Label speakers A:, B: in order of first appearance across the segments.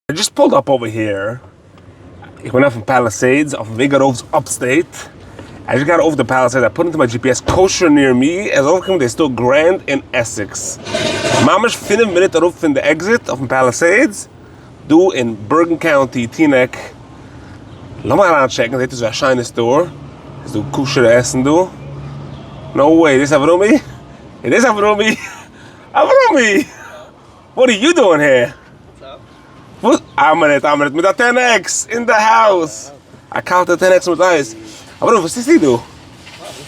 A: I just pulled up over here. Ik went up from Palisades, off of Igarov's upstate. I just got over the Palisades. I put into my GPS kosher near me. As overcome, they're still Grand in Essex. Mama's 5 minutes erop from the exit of Palisades. Do in Bergen County, Teaneck. Laat maar aanchecken. Dit is een shiny store. Dus doe kosher essen doen. No way. This is Avrumi? It is Avrumi. Avrumi! What are you doing here? What? I'm in it. With a 10x in the house. I counted 10x with ice. What does he do?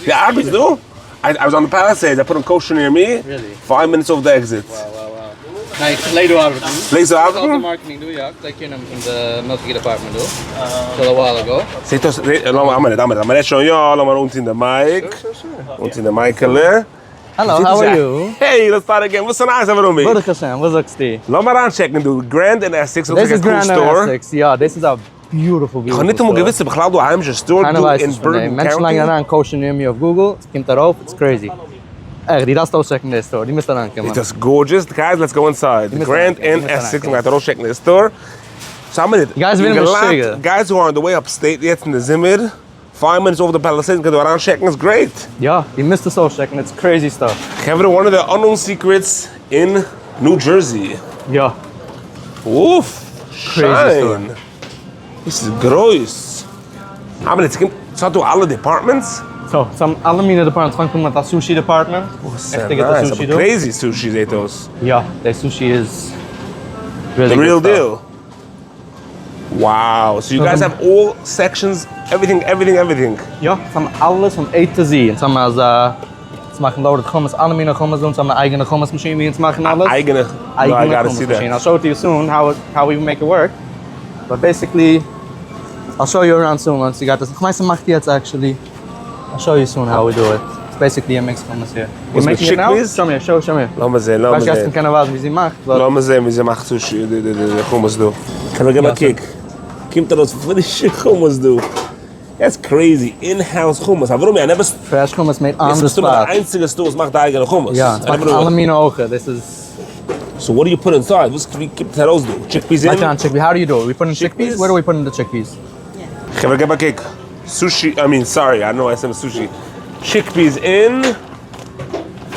A: The Arby's do? I was on the Palisades. I put on kosher near me.
B: Really?
A: 5 minutes over the exit.
B: Wow. Nee, Ledo Avond.
A: Lees
B: All the marketing do, ja. Dat je in the milkshake department do. So a while ago.
A: I'm gonna show you all. I'm gonna in the mic.
B: Sure.
A: In the mic here.
B: Hello, how are you?
A: Hey, let's start again. What's so nice over me?
B: Wat gezien? Wat is die?
A: Laat maar aanchecken, dude. Grand in Essex.
B: This is Grand in Essex. Yeah, this is a beautiful
A: Ik ga niet om gewissen beglaad door heimse store in Bergen County.
B: Mensen lang aan kosher near me op Google. Het komt daarop. It's crazy. Echt, die dat checking this store. Die mist eraan komen.
A: It's just gorgeous. Guys, let's go inside. Grand in Essex. I'm going to checking this store. So I'm in it.
B: Guys,
A: guys who are on the way upstate yet in the Zimmer. 5 minutes over the Palisades, because around checking is great.
B: Yeah, die missed the soul checking. It's crazy stuff.
A: Have one of the unknown secrets in New Jersey.
B: Yeah.
A: Oof.
B: Crazy store.
A: This is gross. How many so to all the departments?
B: So, some aluminium departments van met dat sushi department.
A: Echt nice. Sushi crazy sushi they those.
B: Yeah, the sushi is really
A: the real deal. Wow, so you guys have all sections, everything.
B: Ja, van alles van A to Z. En soms ze maken loaded hummus, aluminium hummus doen, soms eigen hummus machine wie ze maken alles.
A: Eigen
B: hummus machine. I'll show it to you soon how we make it work. But basically, I'll show you around soon once you got this. Gemeense macht die actually. I'll show you soon how we do it. It's basically a mixed hummus here. You making it now? Show me.
A: Laat me zien.
B: Ik weet niet kennen wie ze maakt.
A: Laat me zien wie ze maakt sushi, de hummus doen. Can we give a kick? Kimt dat frische hummus doen. That's crazy. In-house hummus. Waarom? I never.
B: Fresh hummus made on the spot.
A: De einzige store maakt eigen hummus.
B: Ja, het maakt aluminium ogen. This is.
A: So what do you put inside? What's we keep those do? Chickpeas in?
B: Chickpeas. How do you do it? We put in chickpeas? Where do we put in the chickpeas?
A: Can we give a kick? Sushi. I know I said sushi. Chickpeas in.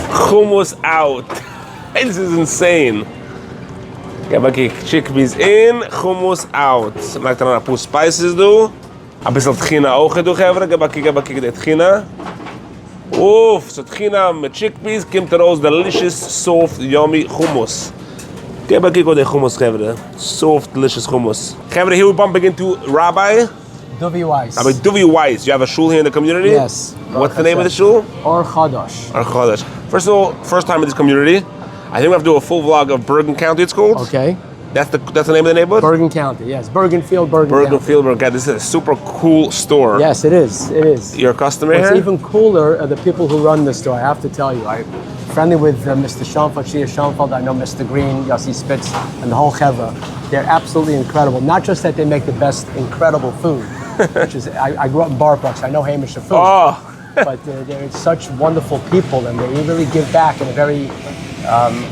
A: Hummus out. This is insane. Give a kick. Chickpeas in. Hummus out. Like dan een paar spices do. Een beetje tchina ogen do geven. Give a kick de tchina. Oof, so tchina met chickpeas. Komt those delicious, soft, yummy hummus. Give a kick of the hummus geven. Soft, delicious hummus. Geven here we bumping into Rabbi.
C: Duvi Weiss.
A: Duvi Weiss. You have a shul here in the community?
C: Yes.
A: What's the name of the shul?
C: Or Chodosh.
A: Or Chodosh. First of all, first time in this community. I think we have to do a full vlog of Bergen County, it's called.
C: Okay.
A: That's the name of the neighborhood?
C: Bergen County, yes. Bergenfield, Bergen
A: County. This is a super cool store.
C: Yes, it is.
A: You're a customer
C: What's
A: here?
C: even cooler are the people who run the store, I have to tell you. I'm friendly with Mr. Schoenfeld, Shia Schoenfeld. I know Mr. Green, Yossi Spitz, and the whole chevra. They're absolutely incredible. Not just that they make the best incredible food, which is, I grew up in Bar Park, so I know Hamish food.
A: Oh.
C: But they're such wonderful people, and they really give back in a very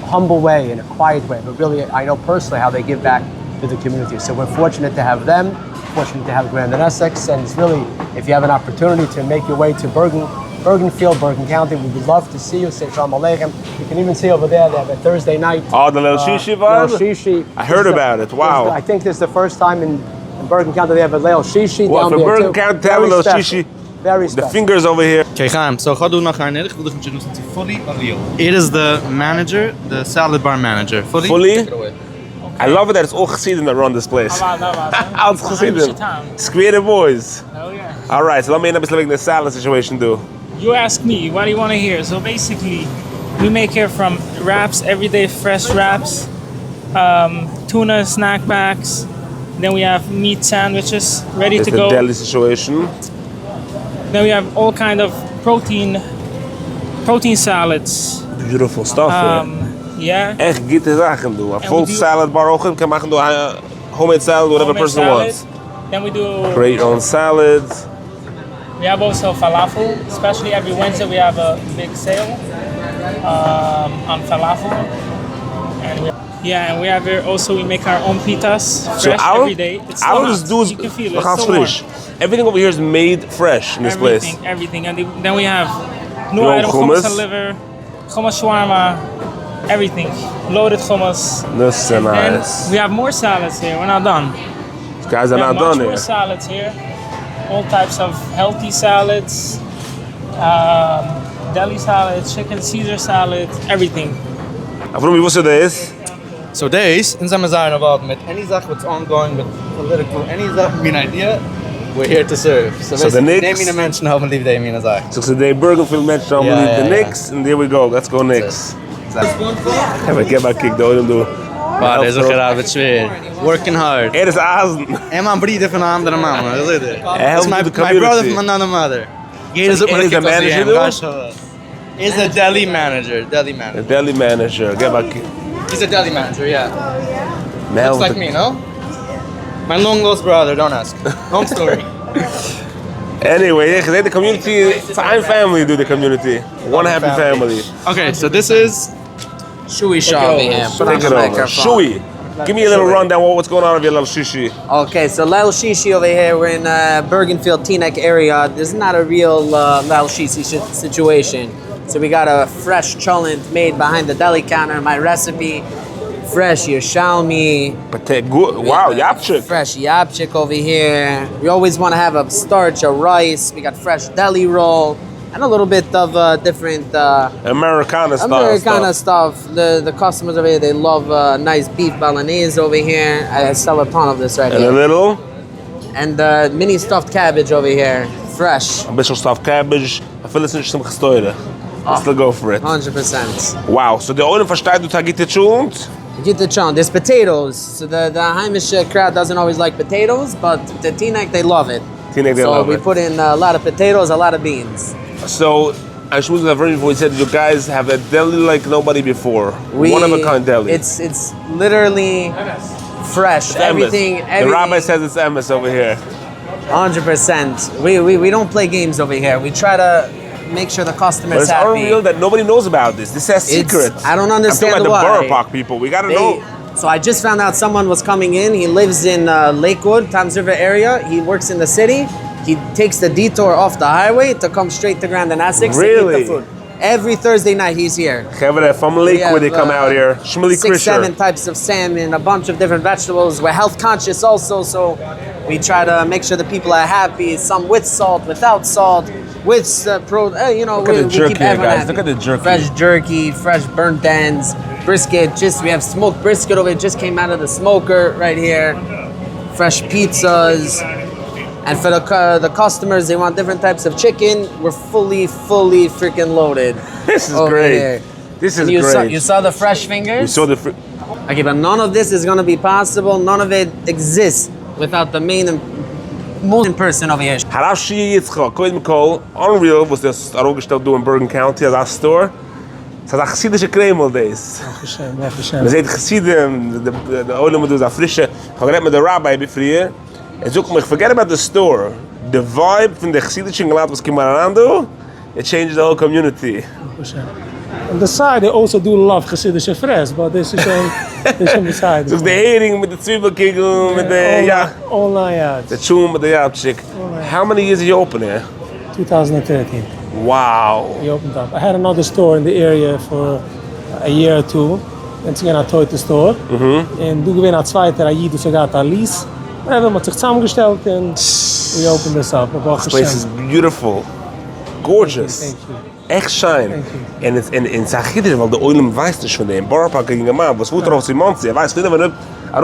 C: humble way, in a quiet way. But really, I know personally how they give back to the community. So we're fortunate to have them, fortunate to have Grand in Essex, and it's really, if you have an opportunity to make your way to Bergenfield, Bergen County, we would love to see you. Say Shalom Aleichem. You can even see over there, they have a Thursday night.
A: Oh, the little shishi vibe?
C: Little shishi.
A: I heard about it, wow.
C: I think this is the first time in Bergen County they have a little shishi
A: well,
C: down
A: for
C: there
A: Bergen
C: too.
A: County to have a little shishi.
C: Very special.
A: The fingers over here.
B: Okay, Chaim, so ga doen nog haar nedig. Ik wil dus met je fully real. It is the manager, the salad bar manager. Fully? Take it away.
A: I love it that it's all Chassidim that run this place. All Chassidim. It's creative boys.
D: Oh yeah.
A: All right, so let me end up living the salad situation do.
D: You ask me, what do you want to hear? So basically, we make here from wraps, everyday fresh wraps, tuna snack packs. Then we have meat sandwiches ready to go.
A: It's the deli situation.
D: Then we have all kind of protein salads.
A: Beautiful stuff.
D: Yeah.
A: Echt gitte zaken doen. A full salad bar ook kan maken door homemade salad, whatever person wants.
D: Then we do
A: create your own salads.
D: We have also falafel, especially every Wednesday we have a big sale on falafel. And Yeah, and we have here also, we make our own pitas fresh
A: So
D: every day. It's
A: I
D: so
A: will just
D: hot.
A: do is
D: You can feel it.
A: we gaan
D: It's so warm.
A: frisch. Everything over here is made fresh in this place.
D: Everything. And then we have new
A: Your
D: item,
A: hummus.
D: hummus and liver, hummus shawarma, everything. Loaded hummus.
A: This is
D: And
A: nice.
D: we have more salads here. We're not done.
A: These guys are
D: We have
A: not
D: much
A: done
D: more
A: here.
D: salads here. All types of healthy salads, deli salads, chicken Caesar salads, everything.
A: Waarom wie wist this?
B: So days, in some zijn about met any zach what's ongoing with political, any zach, mean idea, we're here to serve. So
A: the
B: basically,
A: Knicks-
B: neem je de mensen nou believe they mean zach.
A: So today Bergenfield mentioned I
B: Yeah,
A: believe the
B: yeah,
A: Knicks, and there we go. Let's go Knicks. Even get my kick door doen.
B: Maar dat is ook graag het schwer. Working hard.
A: Er is azen.
B: En mijn broeder van een andere man, dat is het.
A: helpt
B: my
A: the
B: brother
A: community.
B: from another mother. Jedes
A: So
B: ook
A: he is the manager though?
B: He's the deli manager,
A: The deli manager. Get my kick.
B: He's a deli manager, yeah.
A: Man,
B: Looks like me, no? My long lost brother, don't ask. Long story.
A: Anyway, the community, it's a family, do the community. One happy family.
B: Okay, so this is
E: Chewy shop over here. Put on
A: Take
E: the
A: it over.
E: microphone.
A: Shui, give me a little rundown. What's going on with your little sushi?
E: Okay, so Lal Shishi over here. We're in Bergenfield, Teaneck area. This is not a real Lal Shishi situation. So we got a fresh cholent made behind the deli counter. My recipe, fresh Yerushalmi.
A: Wow, yapchik.
E: Fresh yapchik over here. We always want to have a starch, a rice. We got fresh deli roll. And a little bit of different
A: Americana style
E: Americana
A: stuff.
E: stuff. The customers over here, they love nice beef bolognese over here. I sell a ton of this right
A: And a
E: here.
A: little,
E: And mini stuffed cabbage over here, fresh,
A: a bit of stuffed cabbage. I feel it's interesting gestoyde. Let's still go for it.
E: 100%.
A: Wow, so the oil versteht du tagit chunt.
E: Get the chon. There's potatoes. So the Heimish crowd doesn't always like potatoes, but the Teaneck, they love it.
A: Teaneck, they
E: so
A: love
E: we
A: it.
E: put in a lot of potatoes, a lot of beans.
A: So I should have heard before. You said you guys have a deli like nobody before. One of a kind deli.
E: It's literally fresh.
A: It's
E: Everything.
A: Emmis. The rabbi says it's Emmis over here.
E: 100%. We don't play games over here. We try to make sure the
A: But
E: customer's
A: it's
E: happy.
A: unreal that nobody knows about this. This is secret.
E: I don't understand
A: I'm talking about
E: why.
A: the Borough Park people. We gotta know.
E: So I just found out someone was coming in. He lives in Lakewood, Toms River area. He works in the city. He takes the detour off the highway to come straight to Grand and Essex to
A: Really?
E: eat the food. Every Thursday night he's here.
A: Gevre from Lakewood, they come out here. Shmili
E: 6-7
A: Krisher.
E: types of salmon, a bunch of different vegetables. We're health conscious also, so we try to make sure the people are happy. Some with salt, without salt, with you know,
A: Look at the
E: we
A: jerky
E: keep
A: here,
E: everyone
A: guys.
E: happy.
A: Look at the jerky.
E: Fresh jerky, fresh burnt ends, brisket. We have smoked brisket over here. Just came out of the smoker right here. Fresh pizzas. And for the customers, they want different types of chicken. We're fully freaking loaded.
A: This is
E: over
A: great.
E: here.
A: This is
E: And you
A: great.
E: saw the fresh fingers?
A: We saw the.
E: Okay, but none of this is gonna be possible. None of it exists without the main and most person over here.
A: Harav Shia Yitzchak, Koid Mikol, unreal, was das aufgestellt du in Bergen County als a store. Es hat a chassidische Kreml des. Man sieht chassidim, de Oilem du a frische. Ich habe geredet mit der Rabbi befrier. Zoek me, forget about the store. The vibe von der chassidischen Gelad was kimar anando, it changes the whole community.
F: On the side, they also do love Hasidische fresh, but this is on beside.
A: Dus de hering met de zwiebelkegel, met de, ja,
F: All 9 yards.
A: de tjoen met de japchik. How many years are you open here?
F: 2013.
A: Wow.
F: We opened up. I had another store in the area for a year or two. And toen ging naar het store. En toen ging naar het tweede, hij hier dus gaat aan lease. We hebben met zich samengesteld en we opened this up.
A: This place is beautiful. Gorgeous.
F: Thank you.
A: Echt shine.
F: Thank you.
A: En het in Zagider, want de Oilem weiß nicht von dem. Borough ging am Abend. Was wurde auf die Monsey? Er weiß, finden wir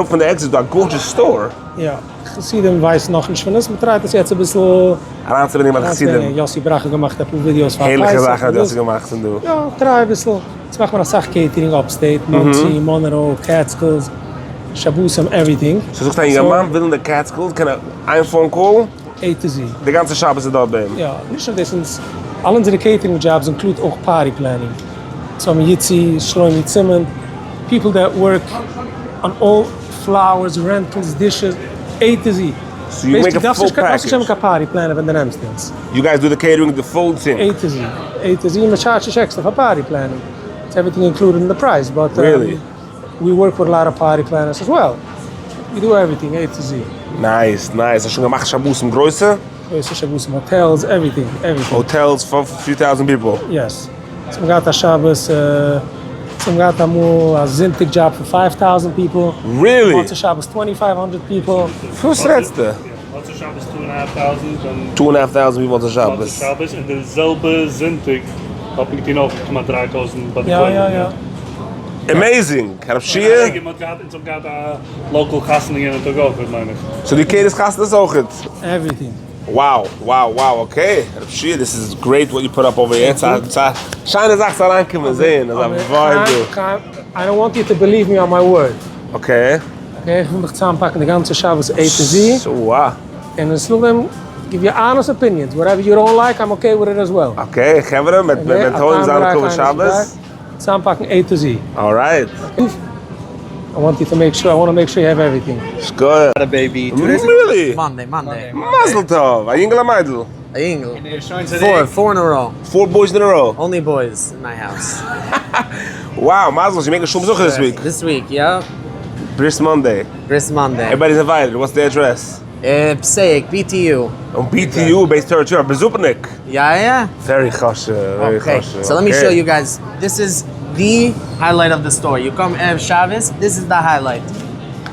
A: auf von der Exit, da gorgeous store.
F: Ja, Chassidim weiß noch nicht von uns. Man treibt das jetzt ein bisschen...
A: Aranze bin ich mal Chassidim.
F: Jossi Brache gemacht, hat Videos von
A: Heilige
F: Paisa,
A: Sachen hat das gemacht und du.
F: Ja, try ein bisschen. Jetzt machen wir eine Sache Catering upstate, Monsey, Monroe, Catskills, Shabbos and everything.
A: So sucht ein Mann, will in der Catskills, kann ein Phone call,
F: A to Z.
A: der ganze Shabbos ist dort bei ihm.
F: Ja, nicht nur das, all unsere Catering jobs include auch party planning. So Yitzi, Shloimy, Zimmern, people that work on all flowers, rentals, dishes, A to Z.
A: So you make a full package.
F: Das ist ein Party planner von den Amsterdams.
A: You guys do the catering, the full thing.
F: A to Z. A to Z, and the charge is extra for party planning. It's everything included in the price, but
A: Really?
F: we work with a lot of party planners as well. We do everything, A to Z.
A: Nice. Hast du schon gemacht Shabbos im Größe?
F: Shabbos, hotels, everything.
A: Hotels for a few thousand people.
F: Yes. Some got a Shabbos, some got a Zintig job for 5,000 people.
A: Really?
F: Once a Shabbos, 2,500 people.
A: Was redest du?
G: Once a Shabbos 2.500.
A: 2.500 people on Shabbos.
G: Shabbos en dezelfde Zintig heb ik die ook maar 3.000 bij de
F: Ja.
A: Amazing. Heb je
G: Ik heb local gasten in het ook, meine ich.
A: So die Kedis gasten is ook het?
F: Everything.
A: Wow. Okay. This is great what you put up over here. Scheine Sachen rankommen sehen. Das ist ein
F: I don't want you to believe me on my word.
A: Okay.
F: Okay, ich will dich zusammenpacken, die ganze Shabbos A to Z.
A: So, wow.
F: And then slow them, give you honest opinions. Whatever you don't like, I'm okay with it as well.
A: Okay, gaan we met holen zusammenkomen Shabbos.
F: Zusammenpacken A to Z.
A: All right.
F: I want to make sure you have everything.
A: It's good.
E: Got a baby.
A: Really?
E: Monday.
A: Mazel tov. A jingle a meidel.
E: A jingle. Four in a row.
A: 4 boys in a row.
E: Only boys in my house.
A: Wow, Mazel, you make a shum besuch this week.
E: This week, yeah.
A: Bris Monday. Everybody's invited. What's the address?
E: Pseik, BTU.
A: On BTU, based territory. Bezupernik.
E: Yeah.
A: Very chashe.
E: Okay. So let me show you guys. This is the highlight of the store. You come Erev Shabbos, this is the highlight.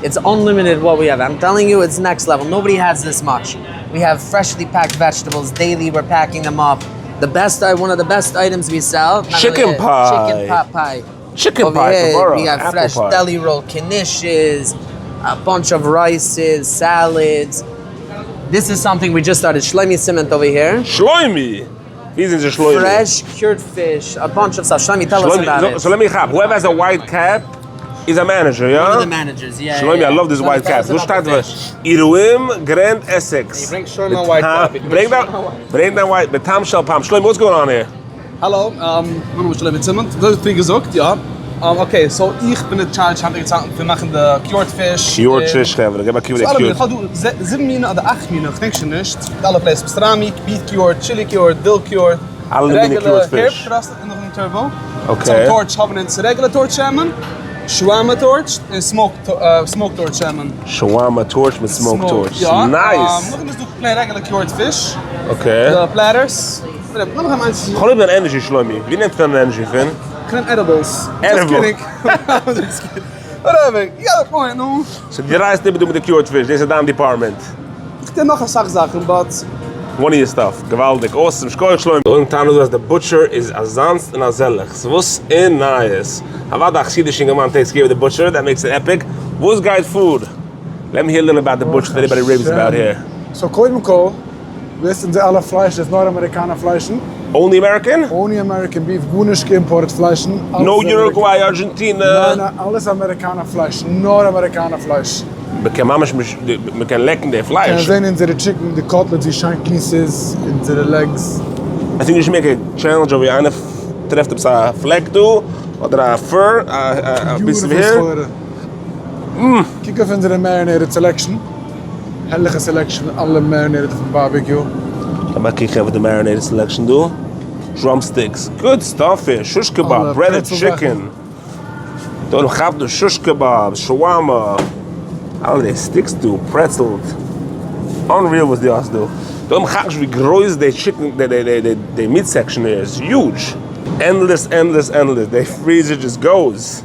E: It's unlimited what we have. I'm telling you, it's next level. Nobody has this much. We have freshly packed vegetables daily. We're packing them up. One of the best items we sell.
A: Chicken pie.
E: Chicken pot pie.
A: Chicken
E: Over
A: pie
E: here,
A: tomorrow.
E: we have
A: Apple
E: fresh
A: pie.
E: deli roll, knishes, a bunch of rices, salads. This is something we just started. Shloimy cement over here.
A: Shloimy. Wie sind sie Shloimy?
E: Fresh cured fish, a bunch of stuff. Shloimy, tell us about it.
A: So let me have. Whoever has a white cap is a manager, yeah?
E: One of the managers, yeah.
A: Shloimy,
E: yeah.
A: I love this
E: Let me
A: white
E: tell
A: cap.
E: us
A: Wo
E: about
A: steht
E: the
A: was?
E: fish.
A: Iruim Grand Essex.
H: Bring Shloimy white cap.
A: Bring that white. Mit Tam Shalpam. Shloimy, what's going on here?
H: Hallo, mein Name ist Shloimy Zimmermann. Das ist wie gesagt, ja. Okay, so ich bin in charge, haben wir gesagt, wir machen the cured fish.
A: Cured fish, Kevin. Gib mal cured.
H: So alle, ich habe 7 Minuten oder 8 Minuten, ich denke schon nicht. Alle Places, Pastrami, beef cured, chili cured, dill cured.
A: Alle Dinge cured fish.
H: Herb crusted en nog een turbo.
A: Okay.
H: So torch haben wir ins regular torch hebben, shawarma torch en smoke torch hebben.
A: Shawarma torch with smoke torch.
H: Ja.
A: Nice.
H: Nog eens doe ik plain regular cured fish.
A: Okay.
H: The platters. Dan gaan we eens.
A: Gewoon even een energy, Shloimy. Wie neemt dan energy, Finn?
H: Geen edibles.
A: Edible.
H: Just kidding. Just kidding. Whatever. You got a point, no?
A: So die reis niet doen met de cured fish. Deze down department.
H: Ik heb nog een zaak zeggen, but...
A: One of your stuff. Gewaldig. Awesome. Schkoich, Shloimy. Irgendwann du hast the butcher is azanst and azellig. So what's in nice? Havada Chsidish Ingeman takes care of the butcher. That makes it epic. What's guide food? Let me hear a little about the butcher that everybody raves about here.
I: So koidem kol, wissen Sie alle Fleisch, das Nordamerikaner Fleischen.
A: Only American?
I: Only American beef, gunisch geimported Fleischen.
A: No Uruguay, Argentina.
I: Nein, alles Amerikaner Fleisch, Nordamerikaner Fleisch.
A: We can lecken their
I: Can
A: fleisch.
I: sehen in the chicken, the cutlets, the shank pieces, in the legs.
A: I think you should make a challenge over here. Einer trefft op zijn vlek toe, oder a fur, a piece of hair.
I: Kijk even in the marinated selection. Hellige selection, alle marinated van barbecue.
A: Dan mag ik even de marinated selection doen. Drumsticks, good stuff here. Shush kebab,
I: Alle
A: breaded
I: pretzel
A: chicken. Dan gaat de shush kebab, shawarma. All the sticks too, pretzeled. Unreal was the ass do. Dan gaat je groß the chicken, the meat section here is huge. Endless. The freezer just goes.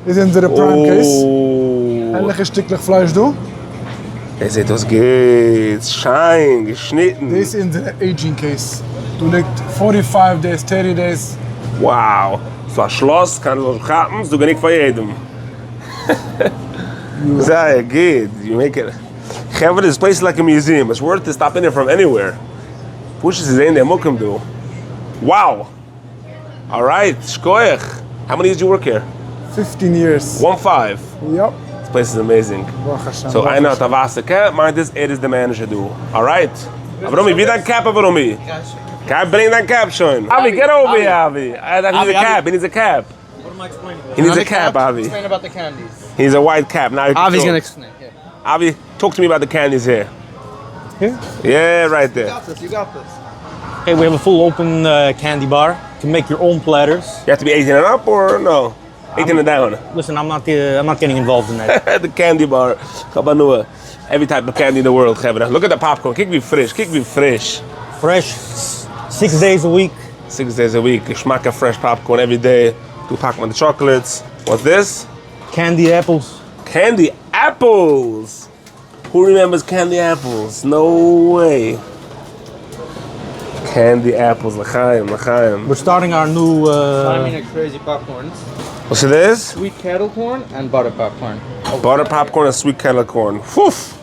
I: Is in the prime case.
A: Oh.
I: Hellige stuklich Fleisch do.
A: Er sieht, was geht. Schein, geschnitten.
I: This in the aging case. Du liegt 45 days, 30 days.
A: Wow. So ein Schloss kann so schaffen, so gar nicht für jedem. Sehr geht. You make it. Have this place like a museum. It's worth to stop in there from anywhere. Push is in there, Mokum do. Wow. All right, Shkoich. How many years do you work here?
I: 15 years.
A: 1-5.
I: Yep.
A: This place is amazing.
I: Baruch Hashem,
A: So
I: Baruch
A: I know
I: Hashem.
A: Tavasa Cap, mind this, it is the manager do. All right. Avromi, wie dein Cap, Avromi? Can I bring that cap, Sean? Avi, get over here, Avi. He needs a cap. He needs a cap.
B: What am I explaining?
A: He needs a cap, Avi.
B: Explain about the candies.
A: He needs a white cap. Now you can
B: Avi's
A: talk.
B: gonna explain. Yeah.
A: Avi, talk to me about the candies here.
I: Here?
A: Yeah, right there.
B: You got this. Okay, we have a full open candy bar. You can make your own platters.
A: You have to be 18 and up or no? Eating it down.
B: Listen, I'm not getting involved in that.
A: The candy bar. Kabanua. Every type of candy in the world, Gebra. Look at the popcorn. Kijk wie fresh.
B: Fresh, 6 days a week.
A: 6 days a week. Geschmack of fresh popcorn every day. 2 pack with the chocolates. What's this?
B: Candy apples.
A: Candy apples. Who remembers candy apples? No way. Candy apples. L'chaim.
B: We're starting our new crazy popcorns.
A: What's it is?
B: Sweet kettle corn and butter popcorn.
A: Butter popcorn and sweet kettle corn. Woof.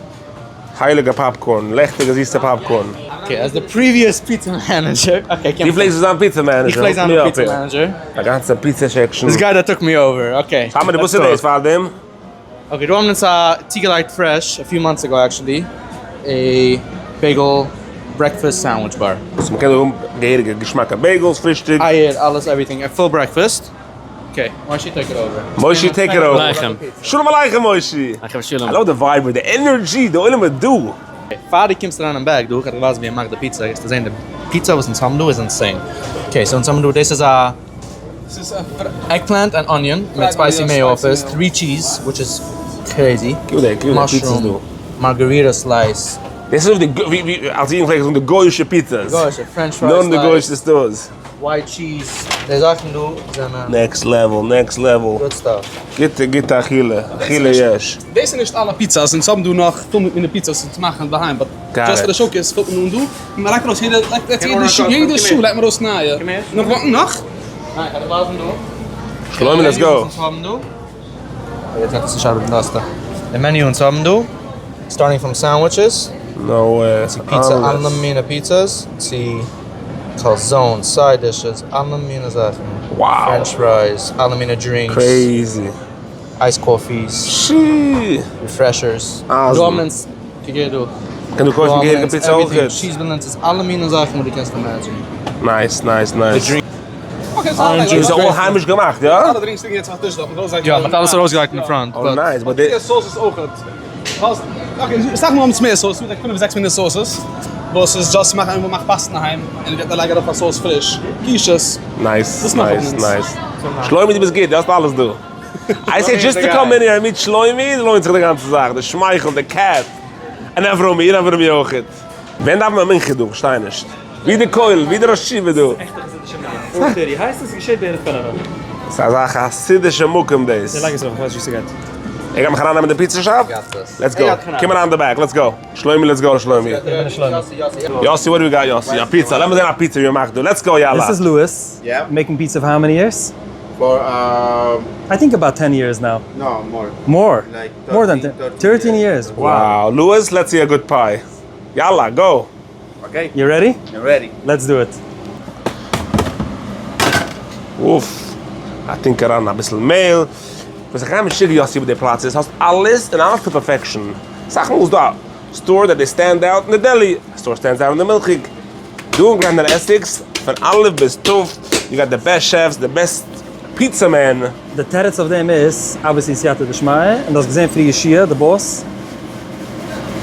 A: Heilige popcorn. Lechtige zieste popcorn.
B: Okay, as the previous pizza manager. Okay,
A: Die place is on pizza manager.
B: He plays on the pizza manager.
A: I got some pizza section.
B: This guy that took me over. Okay.
A: How many buses days for them?
B: Okay, the one that's Tigelite Fresh a few months ago actually. A bagel breakfast sandwich bar.
A: So we can do Geschmack of bagels, Frühstück.
B: I ate alles, everything, a full breakfast. Okay, Moshe, take it over.
A: Moshe, take it over.
J: Aleichem.
A: Shalom aleichem, Moshe. I love the vibe, the energy, the oil of do.
B: Vader comes around and back, dude. I was being made the pizza. It's the pizza was in Samdu is insane. Okay, so in Samdu, this is a eggplant and onion with spicy mayo of it, 3 cheese, which is crazy. Mushroom, margarita slice.
A: This is the als je gelijk de Goyische pizzas.
B: Goyische French fries.
A: Non de Goyische stores.
B: White cheese. Deze achten doen zijn
A: next level.
B: Good stuff.
A: Get achille yes.
H: Deze zijn niet alle pizza's en some doen nog veel minder pizza's te maken behind, but just for the showcase veel doen doen. Maar lijkt me als jede shoe lijkt me als naaien. Nog wat nog?
B: Nee, ga de laatste doen.
A: Shloimy, let's go.
B: Jetzt hat es schon Nasta. The menu in Samdu, starting from sandwiches.
A: No way.
B: Pizza, alle meine pizzas. See calzone, side dishes, alle meine Sachen.
A: Wow.
B: French fries, alle meine drinks.
A: Crazy.
B: Iced coffees.
A: Shit.
B: Refreshers.
A: Awesome.
B: Domino's. Kijk je
A: Kan du kochen gehen pizza auch
B: jetzt? Cheese balance, alle meine Sachen, die du kannst imagine.
A: Nice.
B: The drink.
A: Okay, ist all heimisch gemacht, ja?
H: Alle drinks dingen jetzt wat dus dat.
B: Ja, met alles rausgelegt in de front.
A: Oh, nice. But
H: the sauce is ook het. Okay, sag mal mehr Sauce. Da können wir 6 Minuten Sauces. Was ist just machen, wir machen Pasta daheim und wir legen auf Sauce frisch. Quiches.
A: Nice. Shloimy, die bis geht, das alles du. I said just to come in here and meet Shloimy, lohnt sich die ganze Sache. Der Schmeichel, der Cat. Und dann warum mir auch it. Wenn darf man mich du, stein nicht. Wie der Keul, wie der Rashive du.
J: Die heißt es gescheit bei der Perlowitz.
A: Sag hasidische Muckem des.
J: Like so, was you get.
A: Ik ga hem gaan naar de pizza shop. Let's go. Come on the back. Let's go. Shloimy, let's go, Shloimy. Yossi, what do we got, Yossi? A pizza. Let me see a pizza you make. Let's go, Yalla.
K: This is Louis.
L: Yeah.
K: Making pizza for how many years?
L: For
K: I think about 10 years now.
L: no more.
K: More.
L: Like 13,
K: More than 13 years.
A: Wow. Louis, let's see a good pie. Yalla, go.
L: Okay.
K: You ready?
L: You're ready.
K: Let's do it.
A: Oof. I think eraan een beetje meel. We gaan met chili Yossi op de plaats. Het has alles en alles to perfection. Zeg maar hoe dat. Store that they stand out in the deli. Store stands out in the milkshake. Doing grand in Essex. Van alle bis tof. You got the best chefs, the best pizza man.
K: The teretz of them is obviously Siyata Deshmai, and that's gesehen for Yeshia, the boss.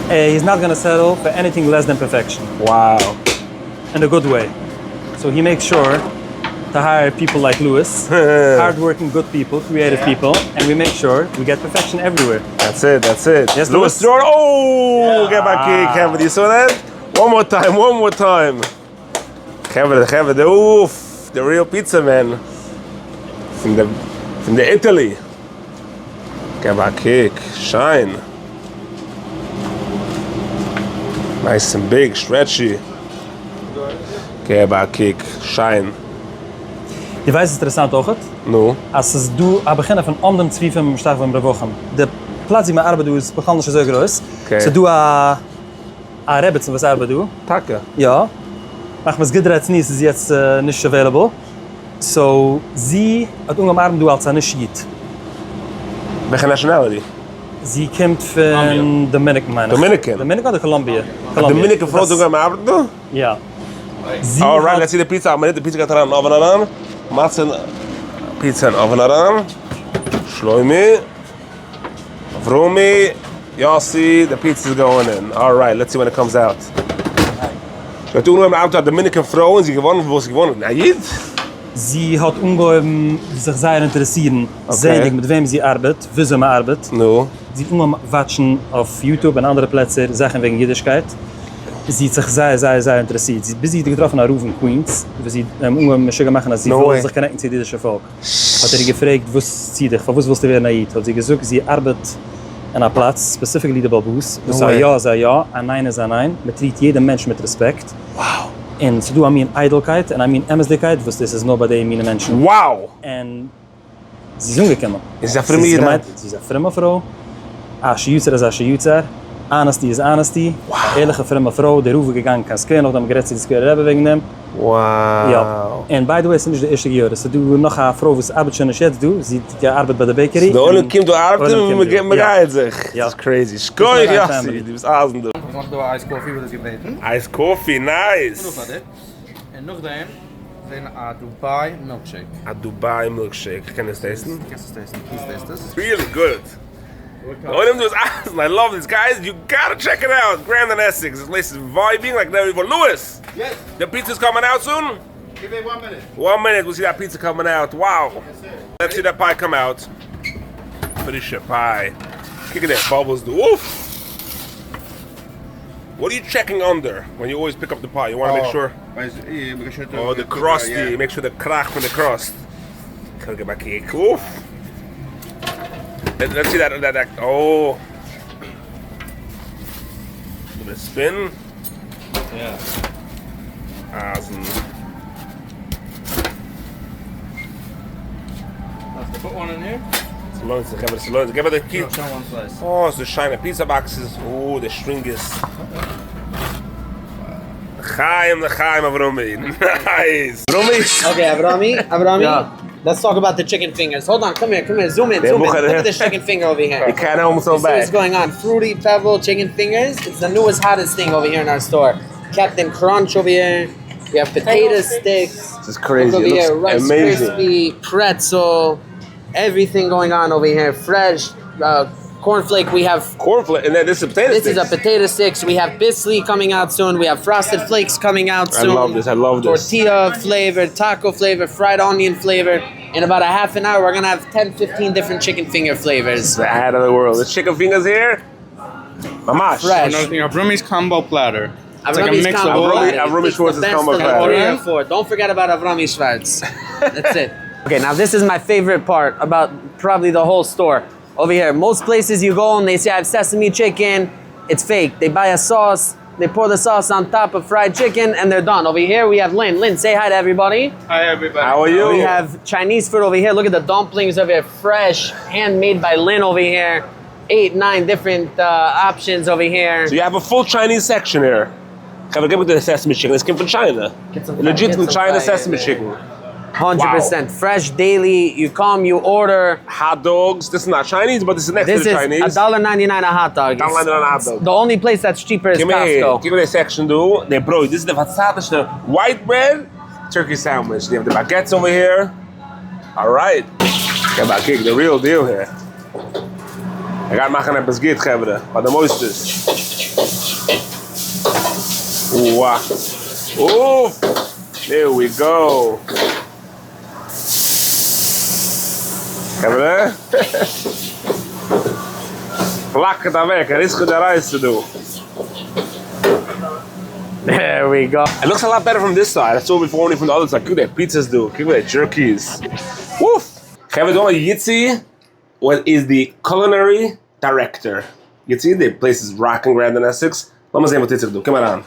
K: He's not gonna settle for anything less than perfection.
A: Wow.
K: In a good way. So he makes sure to hire people like Louis, hardworking, good people, creative people, and we make sure we get perfection everywhere.
A: That's it.
K: Yes,
A: Louis Stewart. Oh, get back here, Kevin. You saw that? One more time. Kevin, oof, the real pizza man. From the Italy. Get back here, shine. Nice and big, stretchy. Get back here, shine.
K: Je weiß, es ist interessant auch,
A: No.
K: als es du a beginnen von dem Zwiefel stark von Wochen. Der Platz, die man arbeitet, ist bekanntlich so groß.
A: Okay.
K: So du a Rebbets, was arbeitet.
A: Tacke.
K: Ja. Mach mir es gedreht nie, es ist jetzt nicht available. So sie hat ungemarmt du als eine Schied.
A: Welche nationality?
K: Sie kommt von Dominican, meine ich. Dominican oder Colombia?
A: Dominican Frau du gearbeitet?
K: Ja.
A: All right, let's see the pizza. I'm gonna the pizza got around oven around. Matzen pizza and oven around. Shloimy. Vromi. Yossi, the pizza's going in. All right, let's see when it comes out. Wir tun nur im Auto Dominican Frau und sie gewonnen, wo sie gewonnen. Na, jid?
K: sie hat ungeheben sich sehr interessieren, selig mit wem sie arbeitet, wieso man arbeitet.
A: No.
K: Sie watchen auf YouTube und andere Plätze Sachen wegen Jüdischkeit. Sie hat sich sehr interessiert. Bis sie getroffen hat in Queens, wo sie schon gemacht hat, dass sie sich connecten zu jüdischen Volk. Hat gefragt, was sie dich, von was willst du werden Naid? Hat sie gesagt, sie arbeitet an einem Platz, specifically der Babus. Sei ja, ein Nein ist ein Nein. Man treat jeden Mensch mit Respekt.
A: Wow.
K: Und so du an mir Eitelkeit und an mir Emsdigkeit, was das ist nobody in meine Menschen.
A: Wow!
K: Und sie ist umgekommen.
A: Ist eine fremde Jüdin?
K: Sie ist eine fremde Frau. Asche-Jutzer ist Asche-Jutzer. Honesty is honesty. Wow. Ehrliche fremde Frau, der Rufe gegangen kann. Es können noch, dass man gerät sich das Gehör wegen dem.
A: Wow.
K: Ja. Und by the way, es ist nicht der erste Jahr. So du noch eine Frau, die arbeitet schon nicht jetzt, sie arbeitet bei der Bakery.
A: The only Kim to arbeiten, man geht sich.
K: Ja.
A: Das ist crazy. Schkoi, Jassi, du bist awesome, du.
B: Ich mache da Ice Coffee, wird gebeten.
A: Ice Coffee, nice.
B: Und noch dem, then a Dubai milkshake.
A: A Dubai milkshake. Can you taste it?
B: Please taste this.
A: Really good. All them do is awesome. I love this, guys. You gotta check it out. Grand and Essex. This place is vibing like never before. Lewis,
L: yes.
A: The pizza's coming out soon?
L: Give me 1 minute.
A: 1 minute, we'll see that pizza coming out. Wow.
L: Yes, sir.
A: Let's see that pie come out. Finish your pie. Kick it in, bubbles. Oof. What are you checking under when you always pick up the pie? You want to make sure? Oh, the crusty.
L: Yeah.
A: Make sure the crack from the crust. Can't get my cake. Oof. Let's see that. Oh. A bit of spin.
J: Yeah.
A: Awesome.
J: Let's put one in here.
A: Salons. Give it the key.
J: Show one slice.
A: Oh, it's the shiny pizza boxes. Oh, the string is. The Chaim of Rumi. Nice. Rumi.
E: Okay, Avrami.
A: Yeah.
E: Let's talk about the chicken fingers. Hold on, come here, zoom in. Look at this chicken finger over here.
A: You can't help so
E: See
A: bad.
E: what's going on? Fruity Pebble chicken fingers. It's the newest, hottest thing over here in our store. Captain Crunch over here. We have potato sticks.
A: This is crazy.
E: Look over
A: It
E: here,
A: looks
E: Rice
A: amazing.
E: Crispy, pretzel, everything going on over here. Fresh cornflake. We have
A: cornflake, and then this is potato
E: This
A: sticks.
E: is a potato sticks. We have bisli coming out soon. We have frosted flakes coming out soon.
A: I love this.
E: Tortilla flavor, taco flavor, fried onion flavor. In about a half an hour, we're gonna have 10, 15 different chicken finger flavors.
A: It's the head of the world. The chicken fingers here. Mamash.
E: Fresh.
J: Another thing, Avrumi's combo platter. It's like a
E: Avrumi's
J: mix of
E: combo
J: all.
E: platter.
A: Avrumi
E: It's
A: Schwartz's
E: the best
A: combo
E: of
A: platter.
E: what we're here for. Don't forget about Avrumi Schwartz. That's it. Okay, now this is my favorite part about probably the whole store. Over here, most places you go and they say I have sesame chicken. It's fake. They buy a sauce. They pour the sauce on top of fried chicken and they're done. Over here we have Lynn. Lynn, say hi to everybody.
J: Hi, everybody.
A: How are you?
E: We have Chinese food over here. Look at the dumplings over here. Fresh, handmade by Lynn over here. 8, 9 different options over here.
A: So you have a full Chinese section here. Can we get with the sesame chicken? This came from China. Legitimate China sesame chicken.
E: 100%. Fresh daily. You come, you order.
A: Hot dogs. This is not Chinese, but this is next
E: This
A: to the
E: is
A: Chinese.
E: $1.99 a hot dog.
A: $1.99 a hot dog.
E: The only place that's cheaper is
A: Give me
E: Costco.
A: the section, dude. The bro, this is the fatsatishte white bread turkey sandwich. They have the baguettes over here. All right. Get my cake, the real deal here. I got maken een biscuit gebeuren, maar de mooiste is. Wow. Ooh. There we go. Gebeuren. Plakken daar weg, er is goed de reis te doen.
E: There we go.
A: It looks a lot better from this side. I saw before only from the other side. Look at that pizzas do. Look at that jerkies. Woof! Gaan we doen met Yitzi, what is the Culinary Director. Yitzi, the place is rocking Grand in Essex. Laat me zien wat dit er doet. Kom maar aan.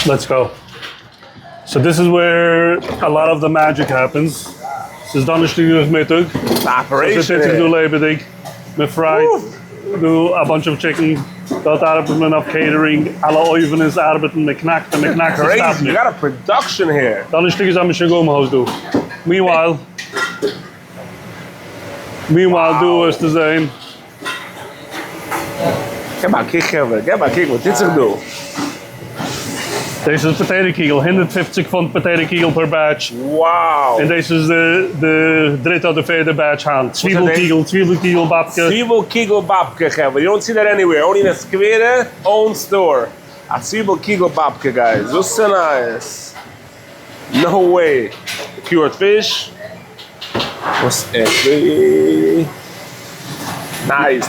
G: Let's go. So this is where a lot of the magic happens. This is donderstagmiddag.
A: Operation.
G: So dit is lebendig. Me fried. Do a bunch of chicken. Dat arbeiten we op catering. Alle oven is arbeiten met knakt. En met knakt is
A: Crazy, you got a production here.
G: Donderdag is aan mijn shagomhouse doen. Meanwhile, do is te zijn.
A: Get my kick wat dit zich doet.
G: Deze is potato kegel, 150 pond potato kegel per batch.
A: Wow.
G: En deze is de dritte of de vierde batch hand. Zwiebelkegel, babke.
A: Zwiebelkegel babke, Kevin. You don't see that anywhere. Only in a square own store. A zwiebelkegel babke, guys. So nice. No way. Cured fish. What's it? Nice.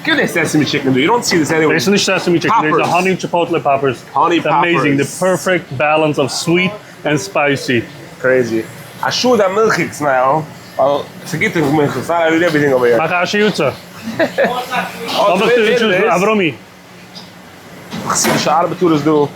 A: Give me sesame chicken, dude. You don't see this anywhere.
G: This is sesame chicken. There's the honey chipotle peppers.
A: Honey
G: it's
A: peppers.
G: Amazing. The perfect balance of sweet and spicy.
A: Crazy. I show that milkshakes now. Well, it's a getting milkshakes. I read everything over here.
G: Maar ga je jutsen?
A: Oh,
G: Wat is het? Avromi.
A: Ik zie de arbeiturers doen.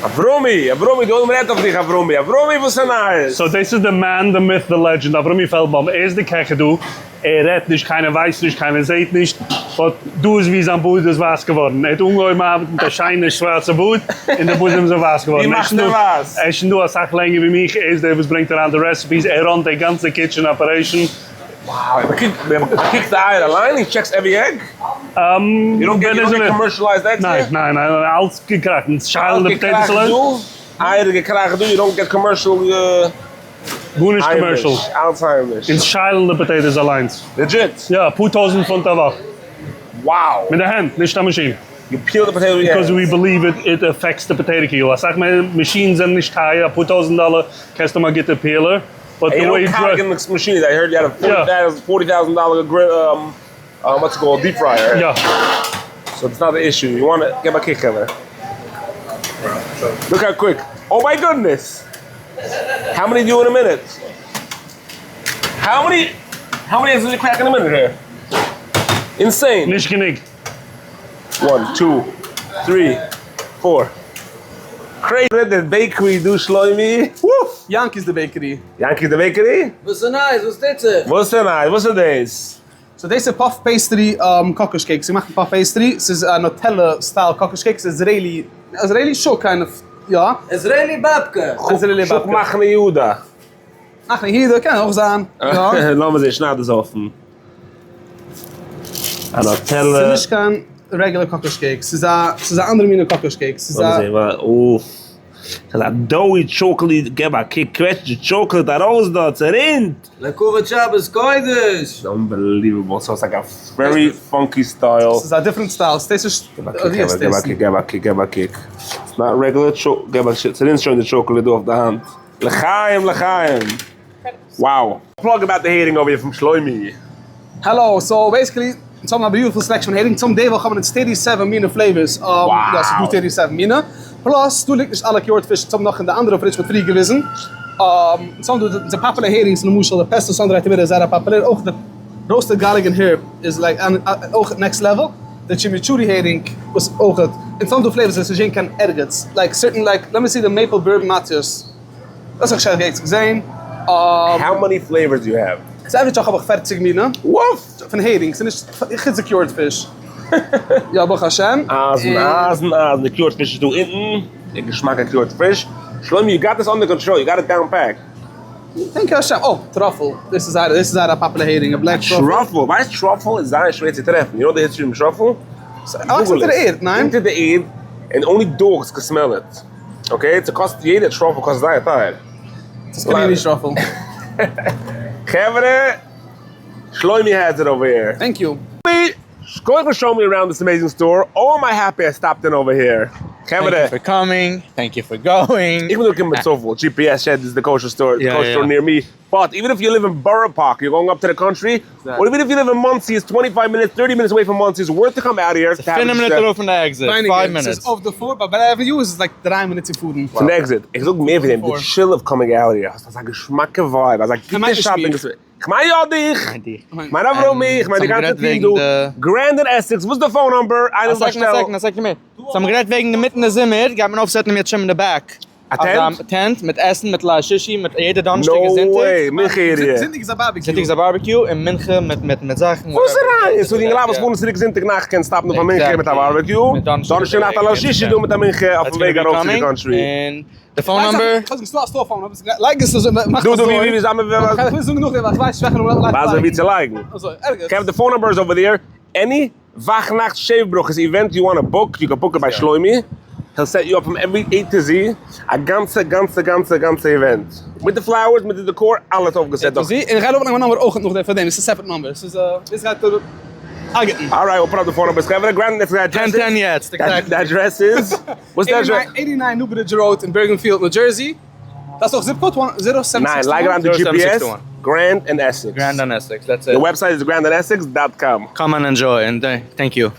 A: Avromi, du hast mir nicht auf dich, Avromi, was ist nice?
G: So this is the man, the myth, the legend. Avromi Feldbaum. Ist der Keche, du. Redt nicht, keiner weiß nicht, keiner sieht nicht. Aber du ist wie sein Boot, das was geworden. Hat ungeheuer mal mit der scheine schwarze Boot in der Boot so was geworden.
A: Wie macht der was?
G: Du hast auch länger wie mich, der was bringt an die Recipes, runt die ganze kitchen operation.
A: Wow, but kick the eye of the line, he checks every egg? You don't get commercialized eggs here?
G: Nein, alles gekracht. Schallende potatoes alleen.
A: Eieren gekracht, you don't get commercial...
G: Goonish commercial.
A: Alzheimer's.
G: In schallende potatoes alleen.
A: Legit?
G: Ja, 2000 Pfund a Woche.
A: Wow.
G: Mit der Hand, nicht der Maschine.
A: You peel the potato
G: Because we believe it affects the potato kilo. I sag mal, Maschinen sind nicht teuer, $2,000 kannst du mal get the peeler. But
A: hey,
G: the way
A: you don't in the machines. I heard you had a $40,000 grill, what's it called, deep fryer.
G: Yeah.
A: So it's not the issue. You want to get my kick in there. Look how quick. Oh my goodness. How many do in a minute? How many eggs did you crack in a minute here? Insane.
G: Nicht genick.
A: 1, 2, 3, 4. Crazy. The bakery do Shloimy. Woo!
H: Yankees the bakery.
A: Yankees the bakery?
E: What's nice? What's this?
A: What's this?
H: So deze puff pastry cockish cakes. Je maakt puff pastry. This is a Nutella style cockish cakes. Israeli show kind of. Ja.
E: Israeli babka.
H: Israeli babka.
A: Zoek machne Juda.
H: Ach, hier, kan ook zijn. Ja.
A: Laten we eens snel dus offen. En Nutella.
H: Het is geen regular cockish cakes. Ze zijn andere mine cockish cakes.
A: Oeh. Dat doughy chocolate, get a kick, kwetsje chocolate, that rose dots, rint.
E: Lekova Shabbos koidish.
A: Unbelievable. So it's like a very funky style.
H: This is a different style. This is
A: Give a kick. It's not regular chocolate. Give a shit. It's showing the chocolate off the hand. L'chaim. Wow. Plug about the hating over here from Shloimy.
H: Hello. So basically, some beautiful selection hating. Someday we'll come in 37 mine flavors.
A: Wow.
H: Ja, ze doen 37 mine. Plus, toen ligt dus alle cured fish, some nog in de andere fridge met free gewissen. Some do the papilla herings in de moesel, de pesto, some right midden zijn papilla. Ook de roasted garlic and herb is like ook next level. The chimichurri herring was ook het. In some do flavors, dus je kan ergens. Like certain, like, let me see the maple bourbon Matthias. Dat is ook zelf iets gezien.
A: How many flavors do you have?
H: Ze hebben toch al 40 mine.
A: Woof!
H: Van herings, en is geen cured fish. Ja, Baruch Hashem.
A: Azen. The cured fish is do inten. The geschmack of cured fish. Shloimy, you got this under control. You got it down pat.
H: Thank you, Hashem. Oh, truffle. This is a popular herring, a black truffle.
A: Truffle. Why is truffle is that schwer zu treffen? You know the history of truffle?
H: Into the ear, nein?
A: Into the ear, and only dogs can smell it. Okay, it's a cost. Jeder truffle costs that time.
H: It's Culinary truffle.
A: Kevin, Shloimy has it over here.
H: Thank you.
A: Going to show me around this amazing store. Oh, am I happy I stopped in over here.
J: Thank you for coming. Thank you for going.
A: Even looking at so full. GPS said this is the kosher store, store near me. But even if you live in Borough Park, you're going up to the country, or even if you live in Monsey, it's 25 minutes, 30 minutes away from Monsey, it's worth to come out here.
J: It's 10 minutes away from the exit. 5 minutes.
H: It's off the floor, but whatever you use is like 3 minutes in food.
A: From the exit. Ik zoek meer van hem. The chill of coming out here. Dat is een geschmakke vibe. Dat is een shopping. Ik maak jou dicht. Maar dan voor mij. Ik maak die ganze team doen. Grand in Essex. What's the phone number?
J: Sag je mir. Sam gerät wegen mitten der Zimmer, geht man aufsetzen mit Schim in the back.
A: A
J: tent mit Essen, mit La Shishi, mit jede Donnerstag sind
A: No way, Minche
H: Zintig is a barbecue.
J: Zintig is a barbecue in Minche mit Sachen.
A: Wo ist er rein? So die Glavas Bundesliga Zintig nach kann stoppen von Minche mit der Barbecue. Donnerstag nach La Shishi doen mit der Minche auf dem Weg raus in die country.
J: And the phone number?
H: Like is
A: Du, wie zusammen
H: wir müssen genug ich weiß weg.
A: Was wie zu liken. Kev, the phone number is over there. Any Wachnacht Shevbruch is event you want to book, you can book it by Shloimy. He'll set you up from every A to Z. A ganze event. With the flowers, with the decor, alles aufgeset.
H: En ga ook nog een nummer ogen nog even. This is a separate number. This is this gaat I'll get them.
A: All right, we'll put up the phone number. Can I have the grand? That's that
J: 10-10, yeah, it's exactly.
A: That address is? What's that address?
H: 89 New Bridge Road in Bergenfield, New Jersey. That's our zip code, 0761.
A: 9. Like it on the GPS.
J: 0761.
A: Grand and Essex.
J: Grand on Essex, that's it.
A: The website is grandandessex.com.
J: Come and enjoy, and thank you.